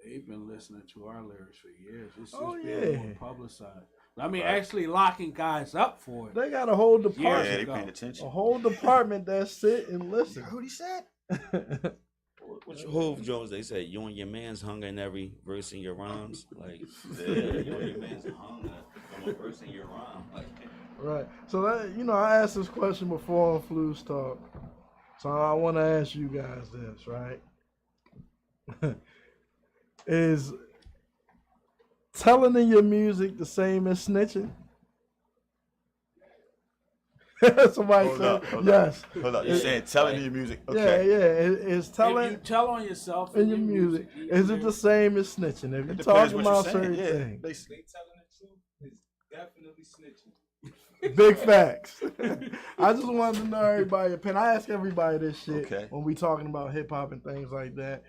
they've been listening to our lyrics for years. It's just Oh, being yeah. more publicized. I mean, actually locking guys up for it. They got a whole Yeah, department, they ago. paying attention. a whole department that sit and You listen. heard what he said? What your Hove Jones? They said you and your man's hunger in every verse in your rhymes. Like, you and your man's hunger from a verse in your rhyme. Like, Right. So that, I asked this question before on Filoosh Talk. So I want to ask you guys this, right? Is telling in your music the same as snitching? Somebody Hold said up, hold yes. Hold up. You're saying telling your music. Yeah, Okay. yeah. Is If telling you tell on yourself in your music, is it the same as snitching? If It you're depends talking what you're about saying. certain Yeah, things. basically. Telling the truth is definitely snitching. Big facts. I just wanted to know everybody's opinion. I ask everybody this shit Okay. when we talking about hip hop and things like that,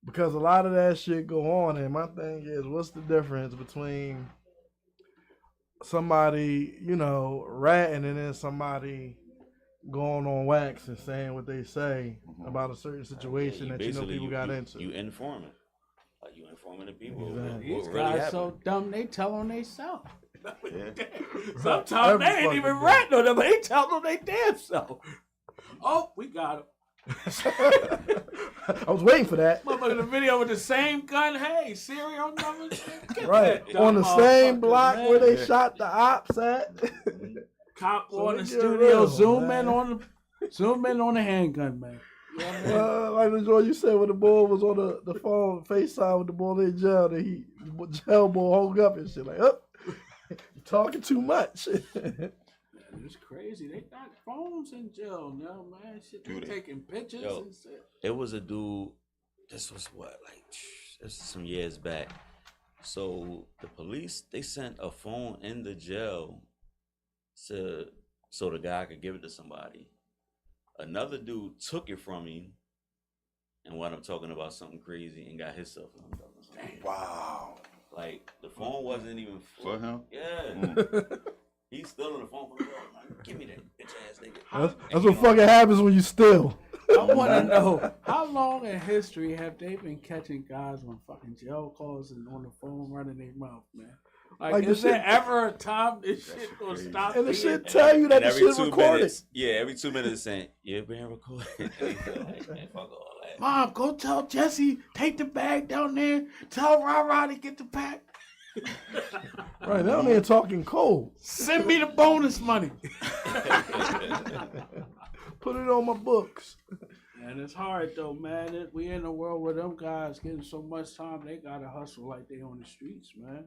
because a lot of that shit go on. And my thing is, what's the difference between somebody, ratting and then somebody going on wax and saying what they say about a certain situation that basically, people got into? You informing. Like, you informing the people Exactly. what These really guys happened. so dumb they tell on themselves. Yeah. Sometimes they Every ain't even fucking day. ratting on them, they tell on their damn self. Oh, we got him. I was waiting for that. Motherfucker in the video with the same gun. Hey, serial number. Get Right. that On the dumb same motherfucker, block man. where they shot the ops at. Cop So on we the get studio, real, zoom man. in on the handgun, man. You know what I mean? Like the joy you said when the boy was on the phone FaceTime with the boy in jail, that the jail boy hung up and shit like, oh, you talking too much. It's crazy. They got phones in jail now, man. Shit, Do they they? taking pictures Yo. and shit. It was a dude. This was what, like, this is some years back. So the police, they sent a phone in the jail so the guy could give it to somebody. Another dude took it from him and wound up talking about something crazy and got his cell phone. Wow. Like, the phone wasn't even For him? Yeah. He's still on the phone for the man. Give me that bitch ass nigga. That's what fucking happens when you steal. I want to know, how long in history have they been catching guys on fucking jail calls and on the phone running their mouth, man? Like is there ever a time this shit gonna stop? And the shit tell you that the shit recorded. Every 2 minutes saying, you're being recorded. Like, man, fuck all that. Mom, go tell Jesse, take the bag down there. Tell Rah to get the pack. Right, now they're talking cold. Send me the bonus money. Put it on my books. And it's hard though, man. We in a world where them guys getting so much time, they gotta hustle like they on the streets, man.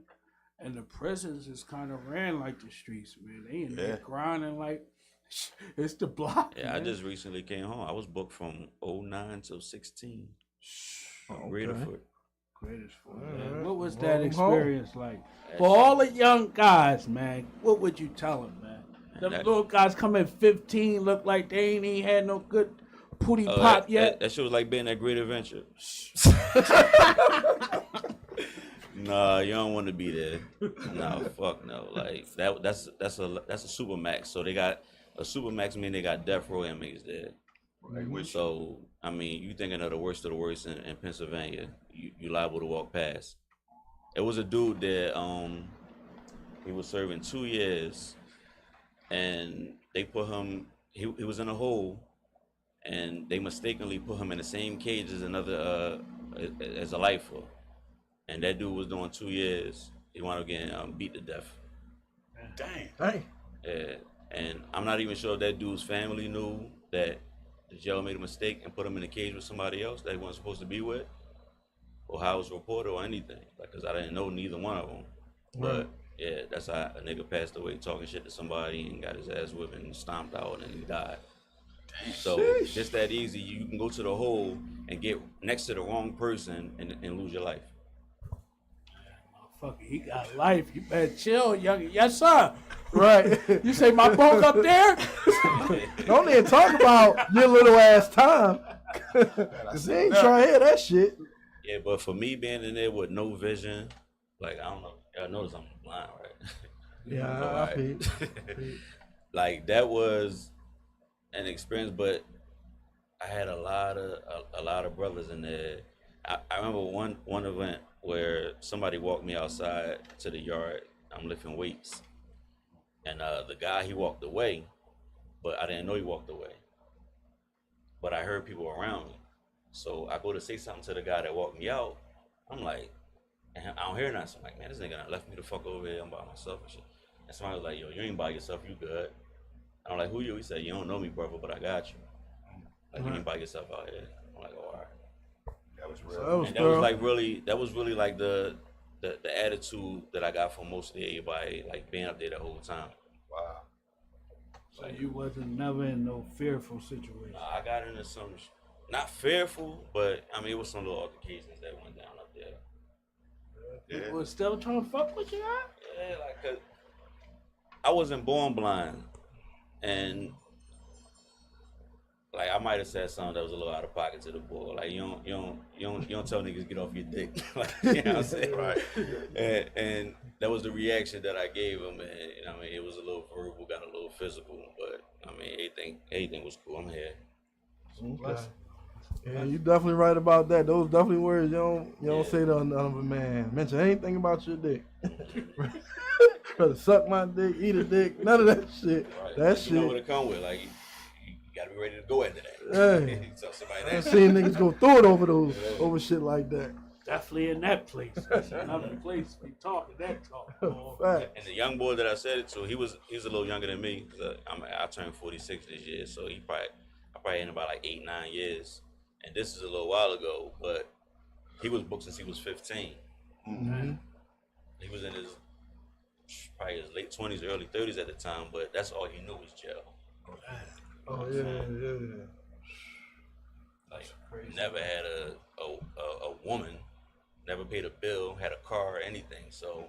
And the prisons is kind of ran like the streets, man. They in there grinding like it's the block. Yeah, man. I just recently came home. I was booked from 09 till 16. Greaterford. Man. What was that experience like? For all the young guys, man, what would you tell them, man? Them little guys come in 15, look like they ain't even had no good pooty pop yet. That shit was like being that great adventure. Nah, you don't want to be there. No, fuck no. Like that's a super max. So they got a super max, mean they got death row inmates there. Right. So I mean, you thinking of the worst in Pennsylvania? You liable to walk past. It was a dude that he was serving 2 years, and they put him. He was in a hole, and they mistakenly put him in the same cage as another as a lifer. And that dude was doing 2 years. He wound up getting beat to death. Dang. Yeah, and I'm not even sure if that dude's family knew that the jail made a mistake and put him in a cage with somebody else that he wasn't supposed to be with, or how it was reported or anything. Like, cause I didn't know neither one of them. But yeah, that's how a nigga passed away talking shit to somebody and got his ass whipped and stomped out and he died. So just that easy, you can go to the hole and get next to the wrong person and lose your life. Fuck, he got life. You better chill, young. Yes, sir. Right. You say my bunk up there? Don't even talk about your little ass time. Cause they ain't trying to hear that shit. Yeah, but for me being in there with no vision, like, I don't know. Y'all notice I'm blind, right? Yeah, I feel. Like, that was an experience, but I had a lot of brothers in there. I remember one event where somebody walked me outside to the yard. I'm lifting weights, and the guy, he walked away, but I didn't know he walked away. But I heard people around me, so I go to say something to the guy that walked me out. I'm like, and I don't hear nothing. So I'm like, man, this nigga done left me the fuck over here. I'm by myself and shit. And somebody was like, yo, you ain't by yourself. You good? I'm like, who you? He said, you don't know me, brother, but I got you. Like, you ain't by yourself out here. I'm like, oh, all right. That was real. That was really like the attitude that I got from most of everybody, like being up there the whole time. Wow. So you wasn't never in no fearful situation. I got into some, not fearful, but I mean, it was some little altercations that went down up there. People was still trying to fuck with you, huh? Yeah, like, cause I wasn't born blind, and like I might have said something that was a little out of pocket to the boy. Like, you don't tell niggas get off your dick. Like, you know what I'm saying? Right. And that was the reaction that I gave him, and you know, I mean, it was a little verbal, got a little physical, but I mean, everything was cool. I'm here. Okay. Yeah, you definitely right about that. Those definitely words you don't say to another man. Mention anything about your dick. Try to suck my dick, eat a dick, none of that shit. Right. That you shit. know what it come with. Like, you gotta be ready to go into that. Hey. Tell somebody I've that. seen niggas go through it over shit like that. Definitely in that place. That's another place we talking that talk. Fact. And the young boy that I said it to, he was a little younger than me. I turned 46 this year, so I probably in about like 8-9 years. And this is a little while ago, but he was booked since he was 15. Mm-hmm. He was in probably his late 20s, early 30s at the time, but that's all he knew was jail. Oh yeah. Like, never had a woman, never paid a bill, had a car or anything. So,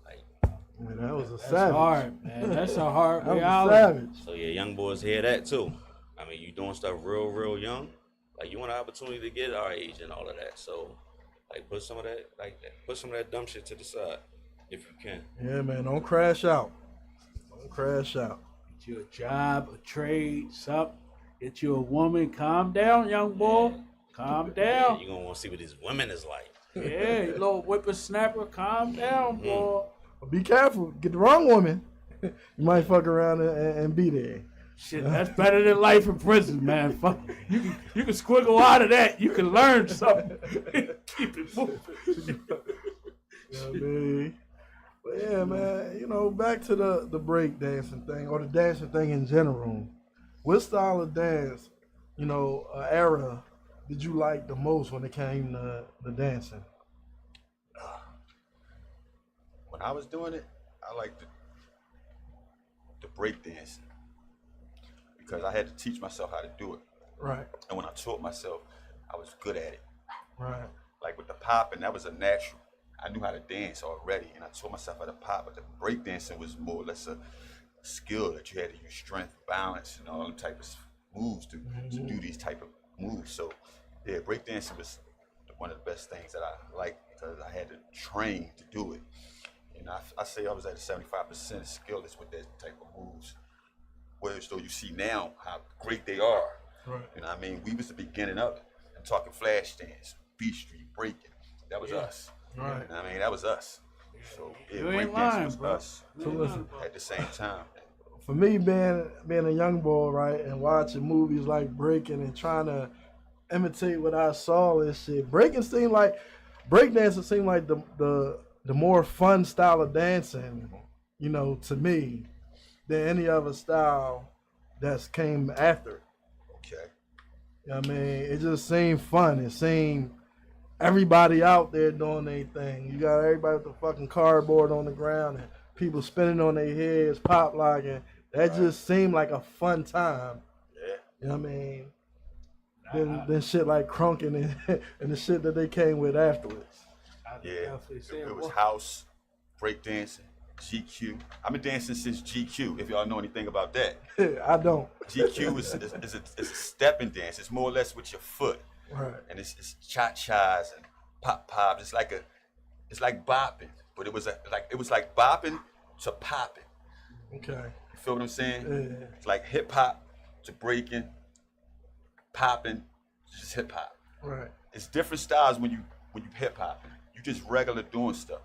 like, Man, that was a That's savage. hard, man. That's a hard That was reality. savage. so yeah, young boys hear that too. I mean, you doing stuff real young. Like, you want an opportunity to get our age and all of that. So, like, put some of that dumb shit to the side if you can. Yeah, man, don't crash out. Crash out. Get you a job, a trade, something. Get you a woman. Calm down, young boy. Calm down. You're gonna want to see what these women is like. Yeah, you little whippersnapper. Calm down, boy. But be careful. Get the wrong woman. You might fuck around and be there. Shit, that's better than life in prison, man. Fuck, you can squiggle out of that. You can learn something. Keep it moving. You know what I mean? But yeah, man, you know, back to the break dancing thing or the dancing thing in general. What style of dance, you know, era did you like the most when it came to the dancing? When I was doing it, I liked the break dancing because I had to teach myself how to do it. Right. And when I taught myself, I was good at it. Right. Like with the popping, that was a natural. I knew how to dance already, and I taught myself how to pop. But the break dancing was more or less a skill that you had to use strength, balance, and all them type of moves to do these type of moves. So yeah, break dancing was one of the best things that I liked because I had to train to do it. And I say I was at a 75% skilless with that type of moves. Whereas though you see now how great they are. Right. You know what I mean? We was the beginning of it. And talking flash dance, beat street, breaking. That was us. Right. You know what I mean? That was us. So yeah, You ain't breakdancing lying, was bro. us So listen, at the same time. for me being a young boy, right, and watching movies like Breaking and trying to imitate what I saw and shit, breakdancing seemed like the more fun style of dancing, you know, to me, than any other style that's came after. Okay. You know what I mean? It just seemed fun. It seemed everybody out there doing their thing. You got everybody with the fucking cardboard on the ground and people spinning on their heads, pop locking. That just seemed like a fun time. Yeah. You know what I mean? Then shit like crunking and the shit that they came with afterwards. Yeah. It was house, breakdancing, GQ. I've been dancing since GQ, if y'all know anything about that. I don't. GQ is a stepping dance. It's more or less with your foot. Right. And it's cha-chas and pop-pops. It's like bopping, but it was like bopping to popping. Okay. You feel what I'm saying? Yeah. It's like hip-hop to breaking, popping, just hip-hop. Right. It's different styles when you hip-hopping. You just regular doing stuff,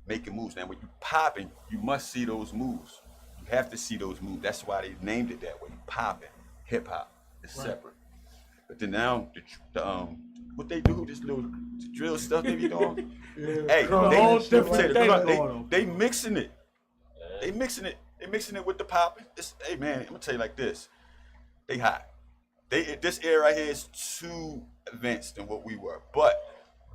making moves. Now when you popping, you must see those moves. You have to see those moves. That's why they named it that way. Popping, hip-hop, it's separate. But then now, what they do, this little drill stuff they be doing, hey, they mixing it. They mixing it with the popping. Hey man, I'm gonna tell you like this. They hot. This era right here is too advanced than what we were, but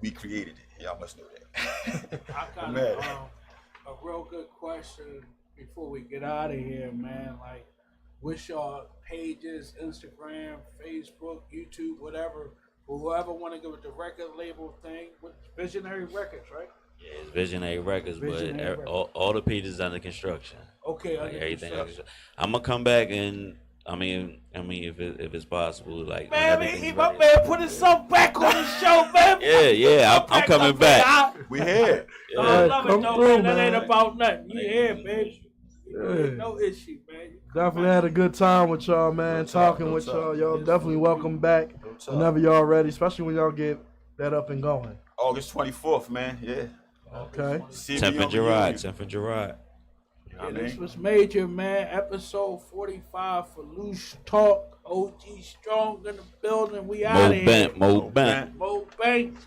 we created it. Y'all must know that. I got a real good question before we get out of here, man. Like, what's your pages, Instagram, Facebook, YouTube, whatever, for whoever want to go with the record label thing, with Visionary Records, right? Yeah, it's Visionary Records, Visionary but all the pages under construction. Okay, Like under everything. construction. I'm gonna come back and I mean, if it's possible, like Man, when he everything's my ready. man put himself back on the show, man. Yeah, I'm coming back. We here. Yeah. I love come it though, through, man. That ain't man. about nothing. You here, baby. Yeah. No issue, man. Definitely had a good time with y'all, man. No talk, Talking no with talk. y'all. Y'all definitely welcome back talk. whenever y'all ready, especially when y'all get that up and going. August 24th, man. Yeah. Okay. See me Temp and on Gerard, reunion. Temp and Gerard. You know what I This mean? was major, man. Episode 45 for Filoosh Talk. OG Strong in the building. We out Mo of here. Bent, Mo Bent. Mo Banks.